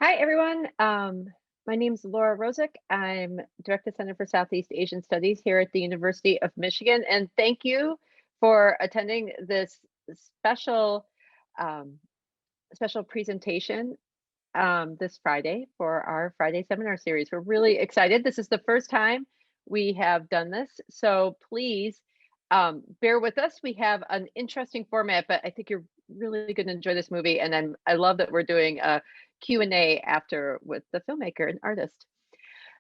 Hi, everyone. My name is Laura Rosick. I'm Director Center for Southeast Asian Studies here at the University of Michigan. And thank you for attending this special um, special presentation this Friday for our Friday seminar series. We're really excited. This is the first time we have done this. So please bear with us. We have an interesting format, but I think you're really going to enjoy this movie. And I love that we're doing a Q&A after with the filmmaker and artist.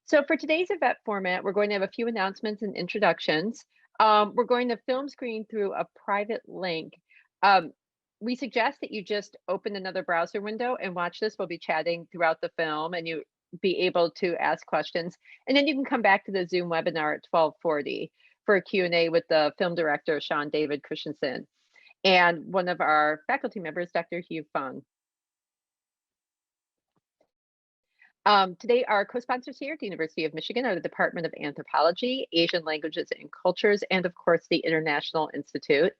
So for today's event format, we're going to have a few announcements and introductions. We're going to film screen through a private link. Um, we suggest that you just open another browser window and watch this. We'll be chatting throughout the film and you be able to ask questions. And then you can come back to the Zoom webinar at 12:40 for a Q&A with the film director, Sean David Christensen, and one of our faculty members, Dr. Hugh Fung. Today, our co-sponsors here at the University of Michigan are the Department of Anthropology, Asian Languages and Cultures, and of course, the International Institute.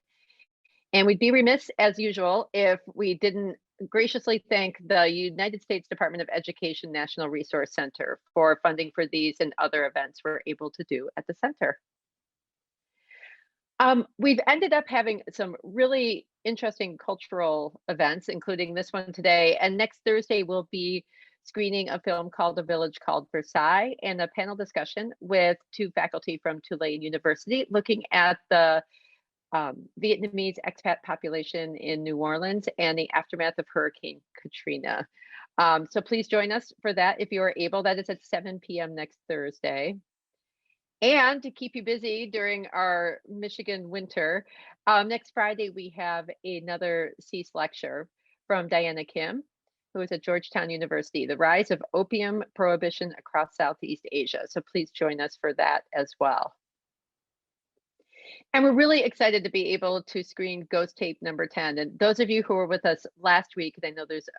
And we'd be remiss, as usual, if we didn't graciously thank the United States Department of Education National Resource Center for funding for these and other events we're able to do at the center. We've ended up having some really interesting cultural events, including this one today. And next Thursday, we'll be screening a film called A Village Called Versailles and a panel discussion with two faculty from Tulane University looking at the Vietnamese expat population in New Orleans and the aftermath of Hurricane Katrina. So please join us for that if you are able. That is at 7 p.m. next Thursday. And to keep you busy during our Michigan winter, next Friday we have another CEAS lecture from Diana Kim, who is at Georgetown University, The Rise of Opium Prohibition Across Southeast Asia. So please join us for that as well. And we're really excited to be able to screen Ghost Tape number 10. And those of you who were with us last week, and I know there's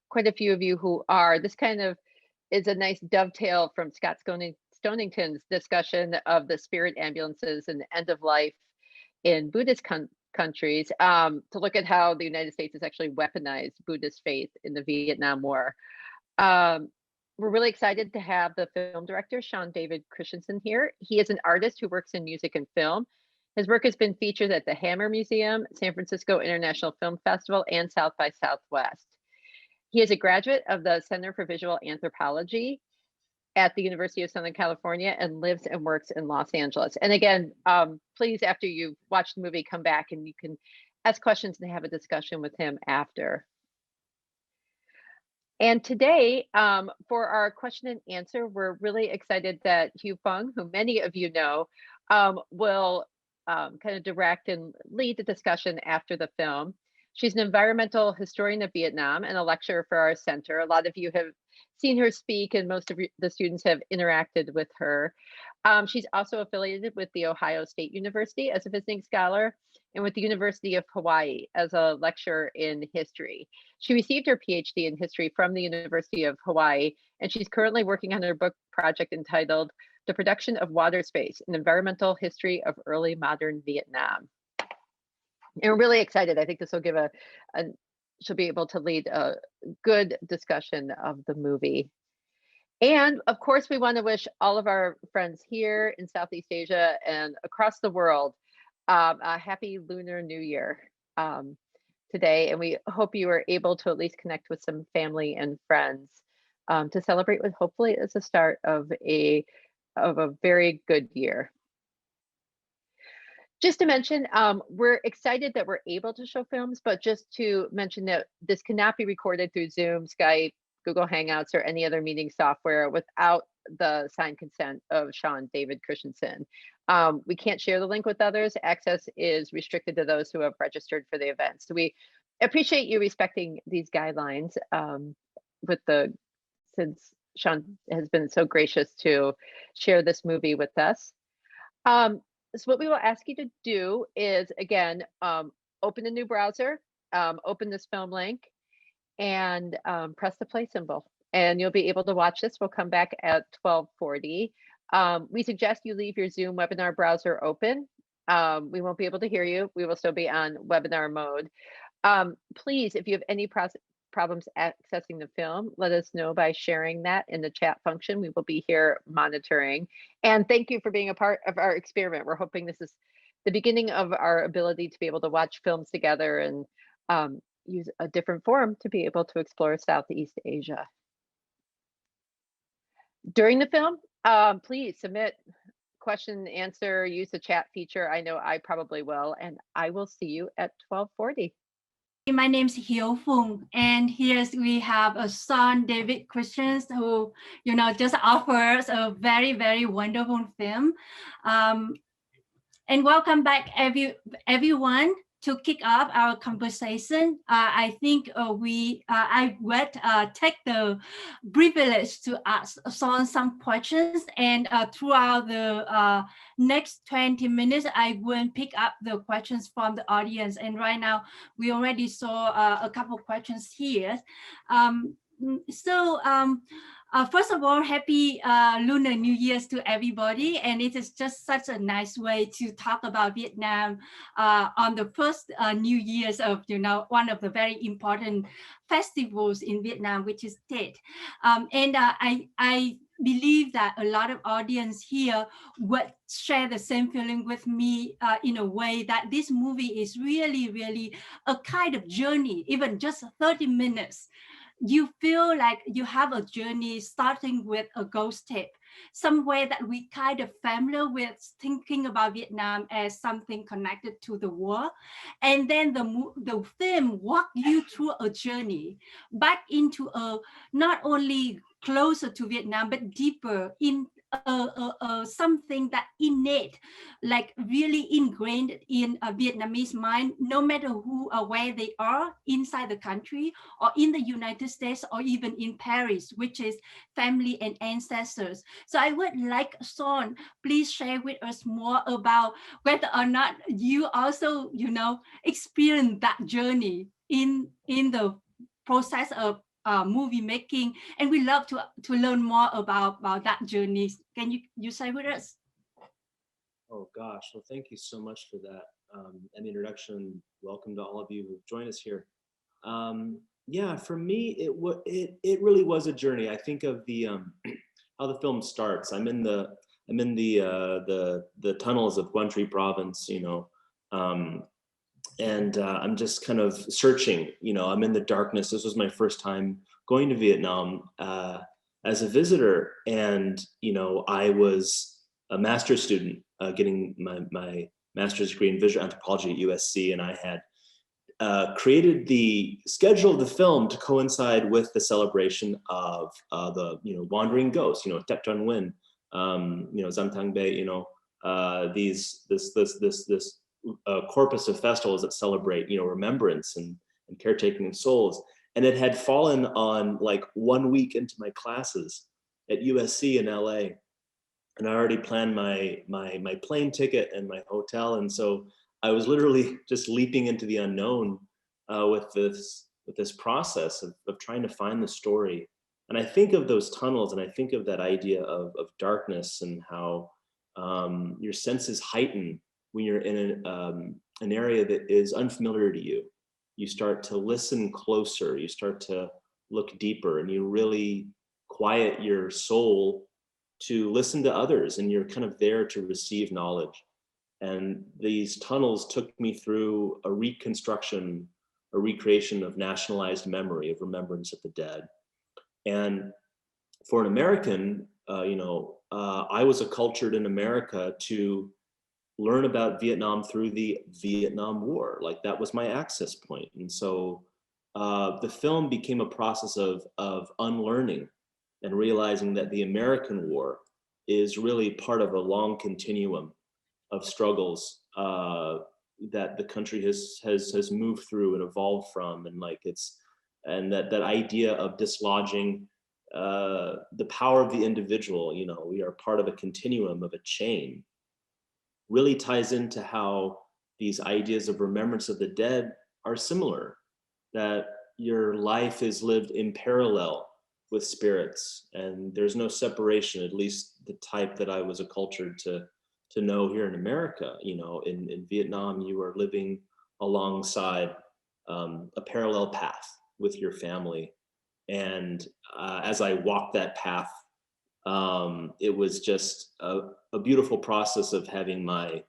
quite a few of you who are, this kind of is a nice dovetail from Scott Stonington's discussion of the spirit ambulances and end of life in Buddhist countries to look at how the United States has actually weaponized Buddhist faith in the Viet Nam War. We're really excited to have the film director, Sean David Christensen, here. He is an artist who works in music and film. His work has been featured at the Hammer Museum, San Francisco International Film Festival, and South by Southwest. He is a graduate of the Center for Visual Anthropology at the University of Southern California and lives and works in Los Angeles. And again, please, after you've watched the movie, come back and you can ask questions and have a discussion with him after. And today, for our question and answer, we're really excited that Hugh Fung, who many of you know, will kind of direct and lead the discussion after the film. She's an environmental historian of Vietnam and a lecturer for our center. A lot of you have seen her speak and most of the students have interacted with her. She's also affiliated with the Ohio State University as a visiting scholar and with the University of Hawaii as a lecturer in history. She received her PhD in history from the University of Hawaii, and she's currently working on her book project entitled The Production of Water Space, an Environmental History of Early Modern Vietnam. And we're really excited. I think this will give she'll be able to lead a good discussion of the movie. And of course, we want to wish all of our friends here in Southeast Asia and across the world a happy Lunar New Year today. And we hope you are able to at least connect with some family and friends to celebrate with hopefully it's the start of a very good year. Just to mention, we're excited that we're able to show films, but just to mention that this cannot be recorded through Zoom, Skype, Google Hangouts, or any other meeting software without the signed consent of Sean David Christensen. We can't share the link with others. Access is restricted to those who have registered for the event. So we appreciate you respecting these guidelines since Sean has been so gracious to share this movie with us. So what we will ask you to do is, again, open a new browser, open this film link, and press the play symbol. And you'll be able to watch this. We'll come back at 12:40. We suggest you leave your Zoom webinar browser open. We won't be able to hear you. We will still be on webinar mode. Please, if you have any problems accessing the film, let us know by sharing that in the chat function. We will be here monitoring. And thank you for being a part of our experiment. We're hoping this is the beginning of our ability to be able to watch films together and use a different forum to be able to explore Southeast Asia. During the film, please submit question and answer, use the chat feature. I know I probably will, and I will see you at 12:40. My name is Hugh Fung, and here we have a son, David Christensen, who, just offers a very, very wonderful film. And welcome back, everyone. To kick off our conversation, I think I would take the privilege to ask Son some questions, and throughout the next 20 minutes, I will pick up the questions from the audience. And right now, we already saw a couple of questions here. First of all, happy Lunar New Year's to everybody. And it is just such a nice way to talk about Vietnam on the first New Year's of, one of the very important festivals in Vietnam, which is Tết. I believe that a lot of audience here would share the same feeling with me in a way that this movie is really, really a kind of journey, even just 30 minutes. You feel like you have a journey starting with a ghost tape, somewhere that we kind of familiar with thinking about Vietnam as something connected to the war. And then the film walk you through a journey back into not only closer to Vietnam, but deeper in something that innate, like really ingrained in a Vietnamese mind, no matter who or where they are inside the country or in the United States or even in Paris, which is family and ancestors. So I would like Son, please share with us more about whether or not you also, experience that journey in the process of movie making, and we love to learn more about that journey. Can you share with us? Oh gosh, well, thank you so much for that and the introduction. Welcome to all of you who've joined us here. Yeah, for me, it really was a journey. I think of the how the film starts. I'm in the tunnels of Quang Tri province, and I'm just kind of searching, I'm in the darkness. This was my first time going to Vietnam as a visitor. And, I was a master's student getting my master's degree in Visual Anthropology at USC. And I had created the schedule of the film to coincide with the celebration of the, wandering ghosts, Tep Ton Nguyen, Zam Thang Bay, this corpus of festivals that celebrate, remembrance and caretaking of souls. And it had fallen on like 1 week into my classes at USC in LA. And I already planned my plane ticket and my hotel. And so I was literally just leaping into the unknown with this process of trying to find the story. And I think of those tunnels, and I think of that idea of darkness and how your senses heighten when you're in an area that is unfamiliar to you. You start to listen closer, you start to look deeper, and you really quiet your soul to listen to others, and you're kind of there to receive knowledge. And these tunnels took me through a reconstruction, a recreation of nationalized memory, of remembrance of the dead. And for an American, I was acculturated in America to learn about Vietnam through the Vietnam War. Like, that was my access point. And so the film became a process of unlearning and realizing that the American War is really part of a long continuum of struggles that the country has moved through and evolved from. And that idea of dislodging the power of the individual, we are part of a continuum, of a chain, really ties into how these ideas of remembrance of the dead are similar, that your life is lived in parallel with spirits, and there's no separation, at least the type that I was acculturated to know here in America. In Vietnam, you are living alongside a parallel path, with your family. And as I walked that path, it was just a beautiful process of having my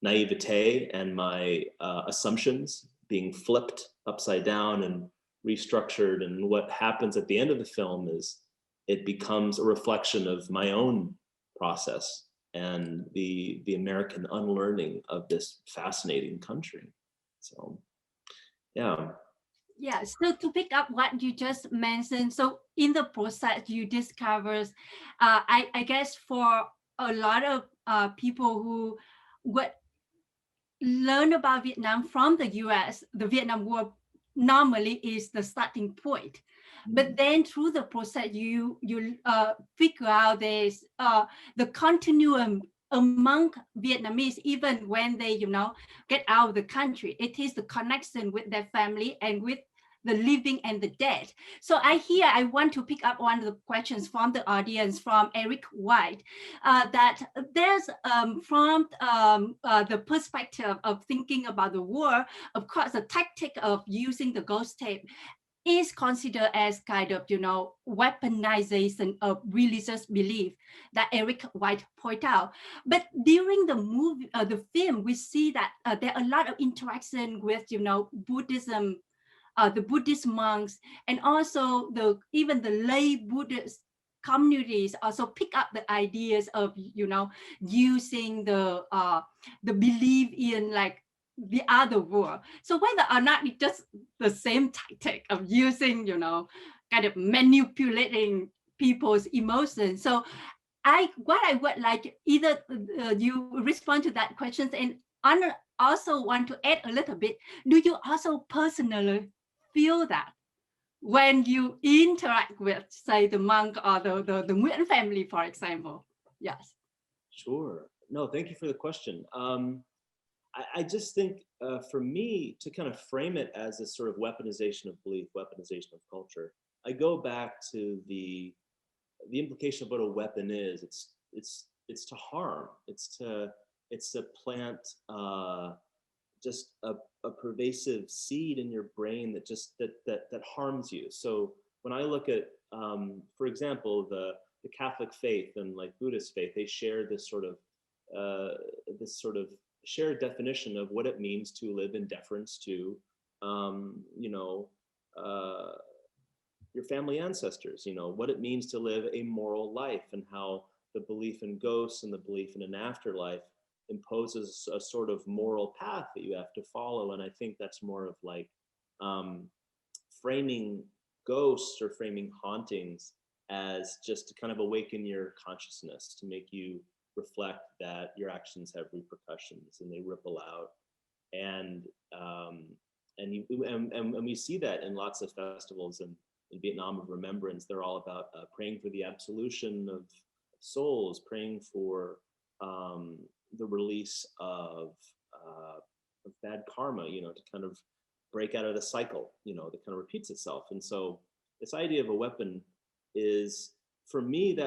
naivete and my assumptions being flipped upside down and restructured. And what happens at the end of the film is it becomes a reflection of my own process and the American unlearning of this fascinating country. So, yeah. Yeah, so to pick up what you just mentioned, so in the process you discovered, I guess for a lot of people who would learn about Vietnam from the US, the Vietnam War normally is the starting point. But then through the process, you figure out there's the continuum among Vietnamese, even when they, get out of the country. It is the connection with their family and with the living and the dead. So I want to pick up one of the questions from the audience from Eric White, that there's from the perspective of thinking about the war, of course, the tactic of using the ghost tape is considered as kind of, weaponization of religious belief that Eric White point out. But during the movie, the film, we see that there are a lot of interaction with, Buddhism, the Buddhist monks, and also even the lay Buddhist communities also pick up the ideas of, using the belief in like the other world. So whether or not it's just the same tactic of using, kind of manipulating people's emotions. So what I would like either you respond to that question, and also want to add a little bit. Do you also personally feel that when you interact with, say, the monk or the Nguyen family, for example? Yes. Sure. No, thank you for the question. I just think for me to kind of frame it as a sort of weaponization of belief, weaponization of culture, I go back to the implication of what a weapon is. It's to harm. It's to plant just a pervasive seed in your brain that just that harms you. So when I look at, for example, the Catholic faith and like Buddhist faith, they share this sort of shared definition of what it means to live in deference to, your family ancestors, what it means to live a moral life, and how the belief in ghosts and the belief in an afterlife imposes a sort of moral path that you have to follow. And I think that's more of like framing ghosts or framing hauntings as just to kind of awaken your consciousness, to make you reflect that your actions have repercussions and they ripple out. And we see that in lots of festivals in Vietnam of remembrance. They're all about praying for the absolution of souls, praying for the release of bad karma, to kind of break out of the cycle, that kind of repeats itself. And so this idea of a weapon is, for me,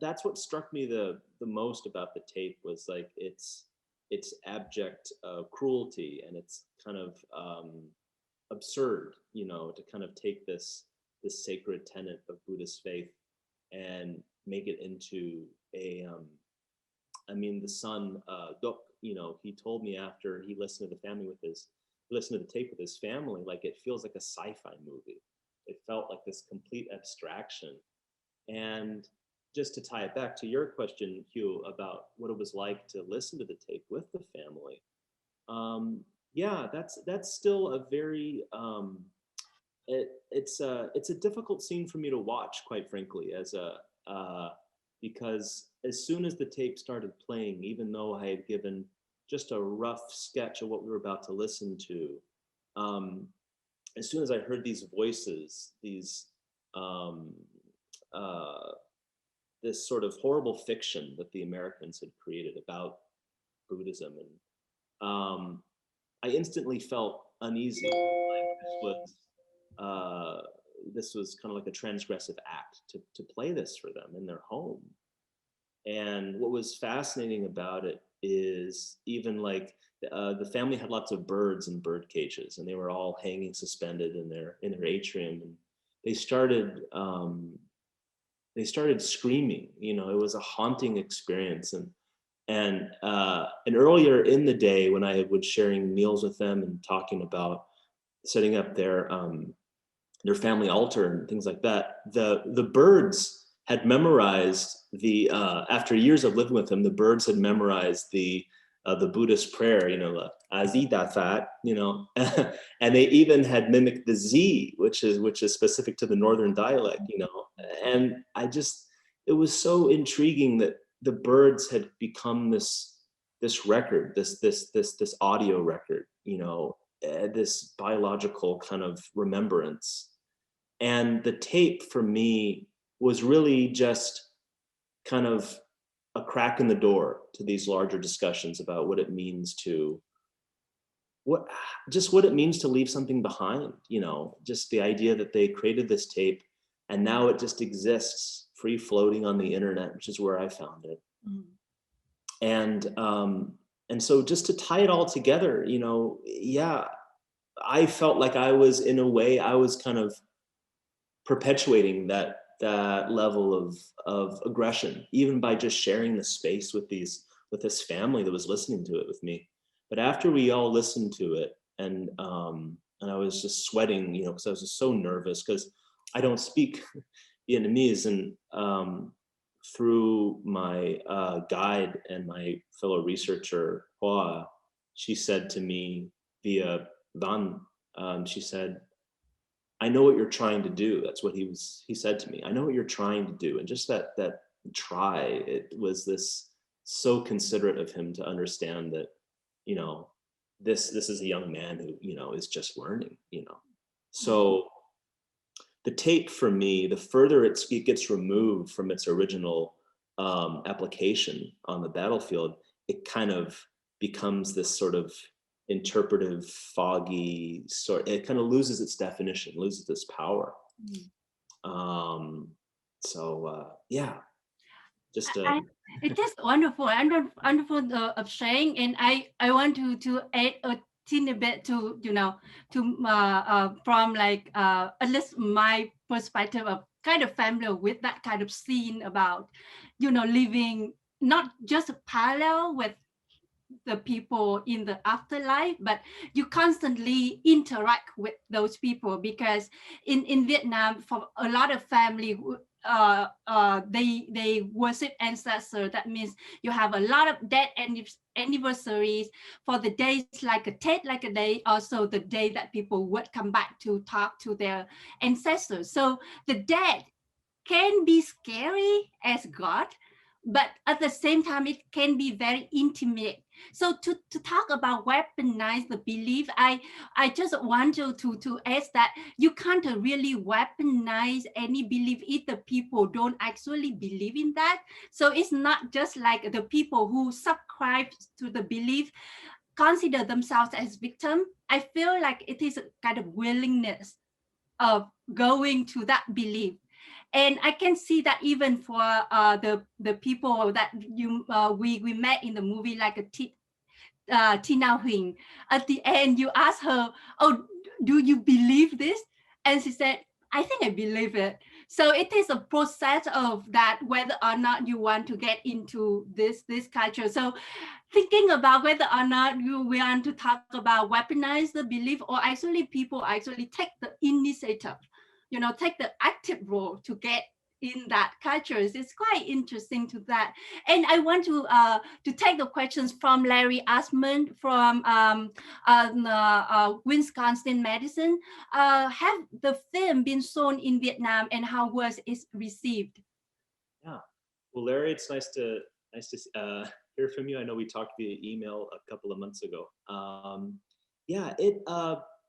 that's what struck me the most about the tape, was like its abject cruelty, and it's kind of absurd, to kind of take this sacred tenet of Buddhist faith and make it into a the son, Dok, he told me after he listened to the tape with his family, like it feels like a sci-fi movie. It felt like this complete abstraction. And just to tie it back to your question, Hugh, about what it was like to listen to the tape with the family, that's still a very it's a difficult scene for me to watch, quite frankly, because as soon as the tape started playing, even though I had given just a rough sketch of what we were about to listen to, as soon as I heard these voices, these this sort of horrible fiction that the Americans had created about Buddhism, and I instantly felt uneasy. This was kind of like a transgressive act to play this for them in their home. And what was fascinating about it is even like the family had lots of birds in bird cages, and they were all hanging suspended in their atrium, and they started screaming. You know, it was a haunting experience. And earlier in the day, when I was sharing meals with them and talking about setting up their family altar and things like that, the birds had memorized after years of living with them, the birds had memorized the Buddhist prayer, you know, Azida Fat, you know, and they even had mimicked the Z, which is specific to the northern dialect, you know. And it was so intriguing that the birds had become this record, this audio record, you know, this biological kind of remembrance. And the tape for me was really just kind of a crack in the door to these larger discussions about what it means to what it means to leave something behind, you know, just the idea that they created this tape and now it just exists free floating on the internet, which is where I found it. And so just to tie it all together, you know, yeah, I felt like I was kind of perpetuating that level of aggression, even by just sharing the space with this family that was listening to it with me. But after we all listened to it, and I was just sweating, you know, because I was just so nervous because I don't speak Vietnamese, and through my guide and my fellow researcher Hoa, she said to me via Van, she said, I know what you're trying to do. That's what he said to me. I know what you're trying to do. And just that try, it was this so considerate of him to understand that, you know, this is a young man who, you know, is just learning, you know. So the tape for me, the further it gets removed from its original application on the battlefield, it kind of becomes this sort of interpretive, foggy sort. It kind of loses its definition, loses its power. Yeah, just it is wonderful, wonderful of sharing, and I want to add a teeny bit to, you know, to from like at least my perspective of kind of familiar with that kind of scene about, you know, living not just parallel with the people in the afterlife, but you constantly interact with those people, because in Vietnam, for a lot of family, they worship ancestors. That means you have a lot of death anniversaries for the days like a Tet, like a day, also the day that people would come back to talk to their ancestors. So the dead can be scary as God, but at the same time, it can be very intimate. So to talk about weaponize the belief, I just want you to ask that you can't really weaponize any belief if the people don't actually believe in that. So it's not just like the people who subscribe to the belief consider themselves as victim. I feel like it is a kind of willingness of going to that belief. And I can see that even for the people that we met in the movie, like Tina Huỳnh, at the end you ask her, "Oh, do you believe this?" And she said, "I think I believe it." So it is a process of that, whether or not you want to get into this culture. So thinking about whether or not you want to talk about weaponize the belief, or actually people actually take the initiative, you know, take the active role to get in that culture. It's quite interesting to that. And I want to take the questions from Larry Asman from Wisconsin Madison. Have the film been shown in Vietnam, and how was it received? Yeah, well, Larry, it's nice to hear from you. I know we talked via email a couple of months ago.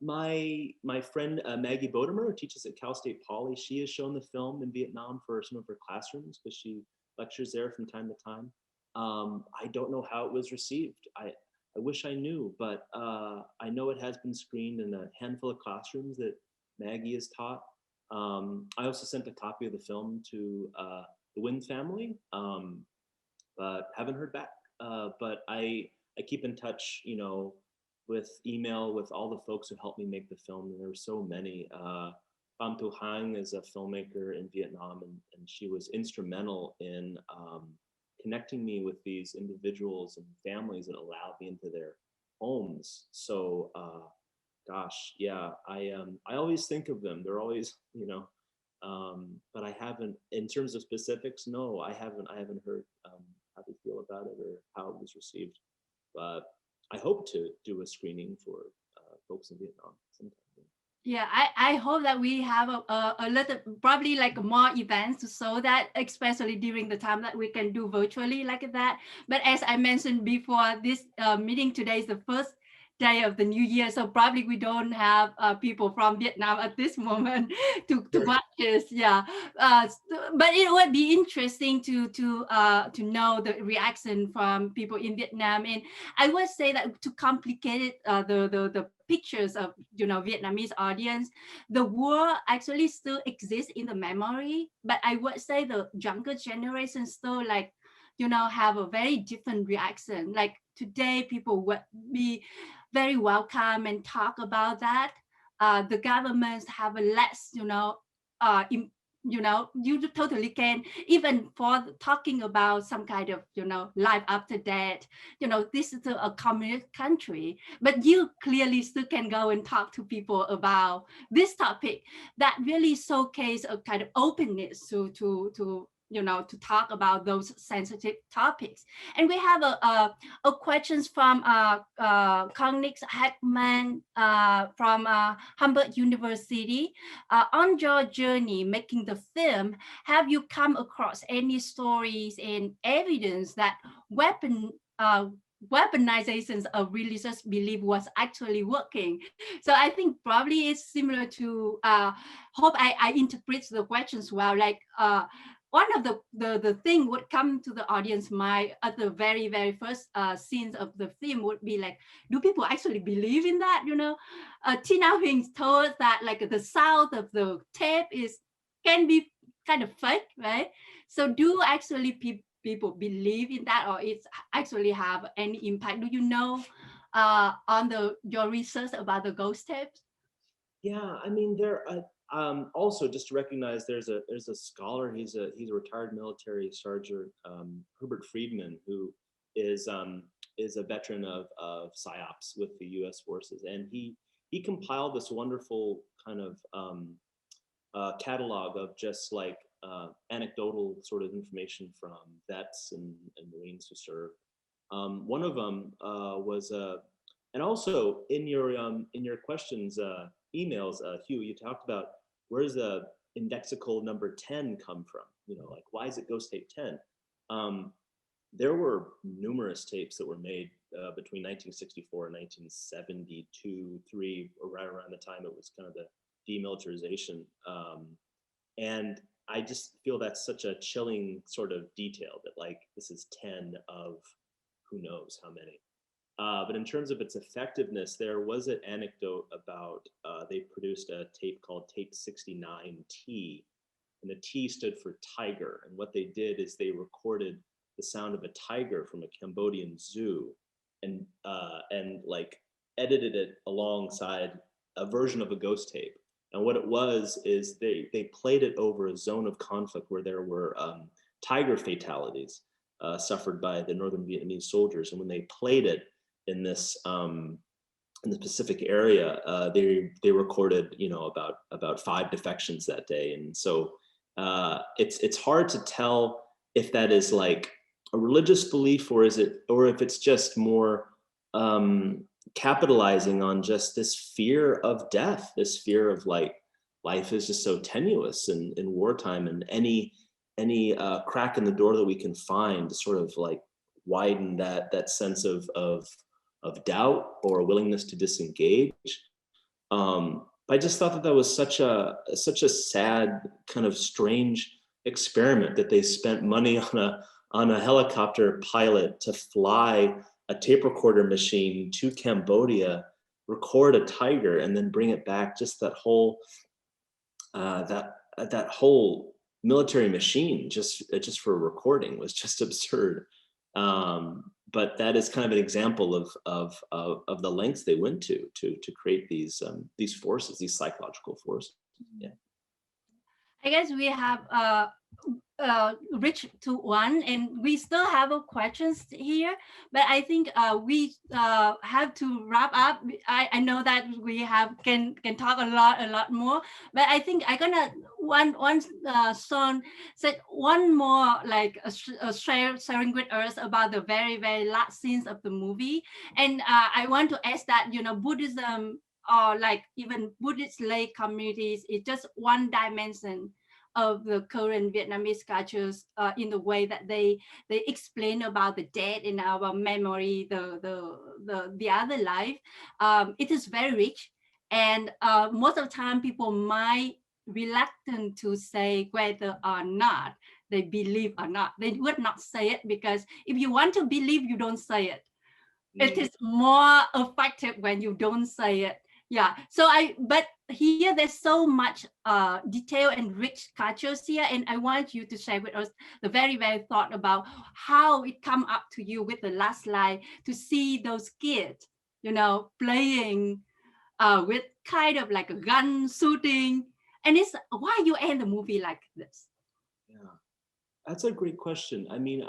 My friend Maggie Bodemer, who teaches at Cal State Poly, she has shown the film in Vietnam for some of her classrooms because she lectures there from time to time. I don't know how it was received. I wish I knew, but I know it has been screened in a handful of classrooms that Maggie has taught. I also sent a copy of the film to the Nguyen family, but haven't heard back. but I keep in touch, you know, with email with all the folks who helped me make the film. And there were so many. Pham Tu Hang is a filmmaker in Vietnam, and she was instrumental in connecting me with these individuals and families that allowed me into their homes. So, gosh, yeah, I always think of them. They're always, you know, but I haven't, in terms of specifics, no, I haven't heard how they feel about it or how it was received. But I hope to do a screening for folks in Vietnam sometime. Yeah, I hope that we have a little, probably like more events to show that, especially during the time that we can do virtually like that. But as I mentioned before, this meeting today is the first day of the new year, so probably we don't have people from Vietnam at this moment to watch this. Yeah, but it would be interesting to know the reaction from people in Vietnam. And I would say that to complicate it, the pictures of, you know, Vietnamese audience, the war actually still exists in the memory, but I would say the younger generation still, like, you know, have a very different reaction. Like today, people would be very welcome and talk about that. The governments have a less, you know, you know, you totally can, even for talking about some kind of, you know, life after death, you know, this is a communist country, but you clearly still can go and talk to people about this topic. That really showcase a kind of openness to you know, to talk about those sensitive topics. And we have a questions from Konix Heckman from Hamburg University. On your journey making the film, have you come across any stories and evidence that weaponizations of religious belief was actually working? So I think probably it's similar to, hope I interpret the questions well, like one of the thing would come to the audience mind at the very first scenes of the film would be like, do people actually believe in that? You know, Tina Huing told us that like the sound of the tape can be kind of fake, right? So do actually people believe in that, or it's actually have any impact? Do you know on your research about the ghost tapes? Yeah, I mean, there. Also, just to recognize, there's a scholar. He's a retired military sergeant, Herbert Friedman, who is a veteran of PSYOPs with the U.S. forces, and he compiled this wonderful kind of catalog of just like anecdotal sort of information from vets and Marines who served. One of them was and also in your questions emails, Hugh, you talked about where's the indexical number 10 come from? You know, like why is it ghost tape 10? There were numerous tapes that were made between 1964 and 1972, 3, or right around the time it was kind of the demilitarization. And I just feel that's such a chilling sort of detail that like this is 10 of who knows how many. But in terms of its effectiveness, there was an anecdote about they produced a tape called Tape 69T, and the T stood for tiger. And what they did is they recorded the sound of a tiger from a Cambodian zoo, and like edited it alongside a version of a ghost tape. And what it was is they played it over a zone of conflict where there were tiger fatalities suffered by the Northern Vietnamese soldiers. And when they played it in this in the Pacific area, they recorded, you know, about 5 defections that day. And so it's hard to tell if that is like a religious belief or if it's just more capitalizing on just this fear of death, this fear of like life is just so tenuous in wartime, and any crack in the door that we can find to sort of like widen that sense of doubt or a willingness to disengage. I just thought that was such a sad kind of strange experiment that they spent money on a helicopter pilot to fly a tape recorder machine to Cambodia, record a tiger, and then bring it back. Just that whole that whole military machine just for recording was just absurd. but that is kind of an example of the lengths they went to create these forces, these psychological forces. Yeah. I guess we have reached to one, and we still have questions here, but I think we have to wrap up. I know that we can talk a lot more, but I think I'm gonna one son said one more, like sharing with us about the very last scenes of the movie, and I want to ask that, you know, Buddhism or like even Buddhist lay communities is just one dimension of the current Vietnamese cultures in the way that they explain about the dead in our memory, the other life. It is very rich, and most of the time people might reluctant to say whether or not they believe or not. They would not say it because if you want to believe, you don't say it. It is more effective when you don't say it. Yeah. So but here there's so much detail and rich cultures here, and I want you to share with us the very thought about how it come up to you with the last slide to see those kids, you know, playing with kind of like a gun shooting, and it's why you end the movie like this. Yeah, that's a great question. I mean,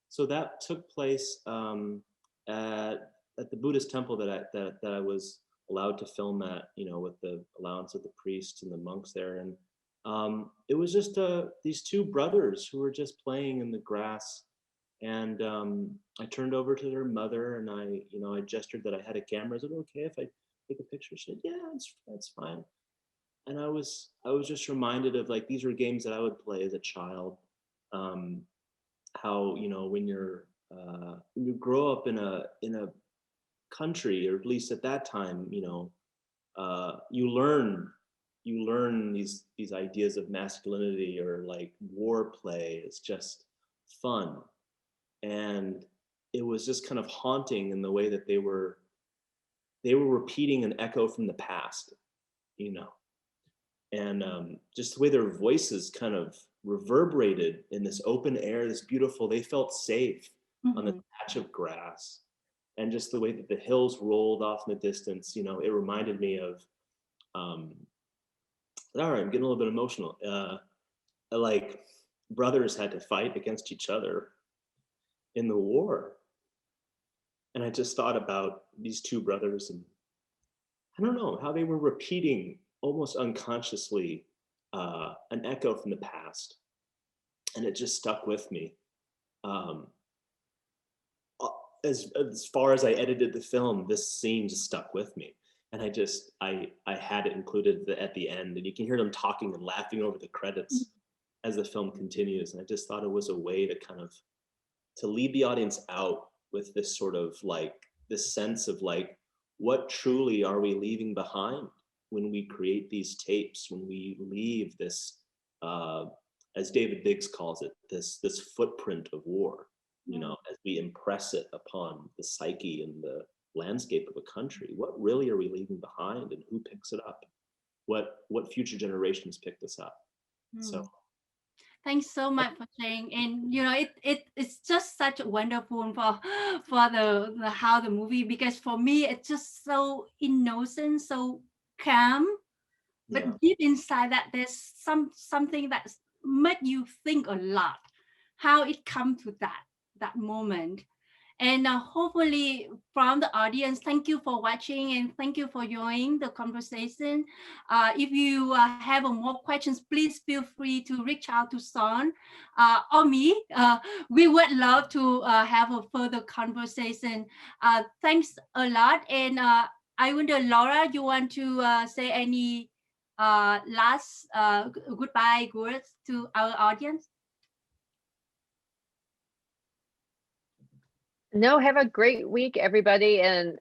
so that took place at the Buddhist temple that I was allowed to film at, you know, with the allowance of the priests and the monks there. And it was just these two brothers who were just playing in the grass. And I turned over to their mother and I gestured that I had a camera. Is it okay if I take a picture? She said, yeah, that's fine. And I was just reminded of, like, these were games that I would play as a child. How, you know, when you grow up in a country, or at least at that time, you know, you learn these ideas of masculinity, or like war play is just fun. And it was just kind of haunting in the way that they were repeating an echo from the past, you know, and just the way their voices kind of reverberated in this open air, this beautiful, they felt safe on the patch of grass. And just the way that the hills rolled off in the distance, you know, it reminded me of, all right, I'm getting a little bit emotional. Like brothers had to fight against each other in the war. And I just thought about these two brothers, and I don't know how they were repeating almost unconsciously an echo from the past. And it just stuck with me. As far as I edited the film, this scene just stuck with me. And I had it included at the end, and you can hear them talking and laughing over the credits as the film continues. And I just thought it was a way to kind of, to lead the audience out with this sort of like, this sense of like, what truly are we leaving behind when we create these tapes, when we leave this, as David Biggs calls it, this footprint of war. You know, as we impress it upon the psyche and the landscape of a country, what really are we leaving behind, and who picks it up? What future generations pick this up? So thanks so much for sharing. And you know, it's just such wonderful for the how the movie, because for me it's just so innocent, so calm, but deep inside that there's something that's made you think a lot, how it come to that moment. And hopefully from the audience, thank you for watching and thank you for joining the conversation. If you have more questions, please feel free to reach out to Son or me. We would love to have a further conversation. Thanks a lot. And I wonder, Laura, you want to say any last goodbye words to our audience? No, have a great week, everybody. And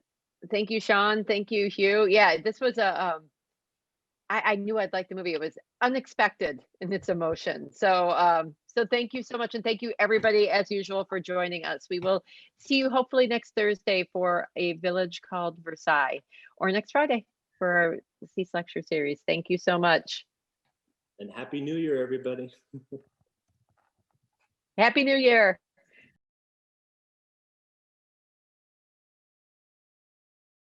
thank you, Sean. Thank you, Hugh. Yeah, this was I knew I'd like the movie. It was unexpected in its emotion. So so thank you so much. And thank you everybody, as usual, for joining us. We will see you hopefully next Thursday for A Village Called Versailles, or next Friday for our Cease lecture series. Thank you so much. And Happy New Year, everybody. Happy New Year.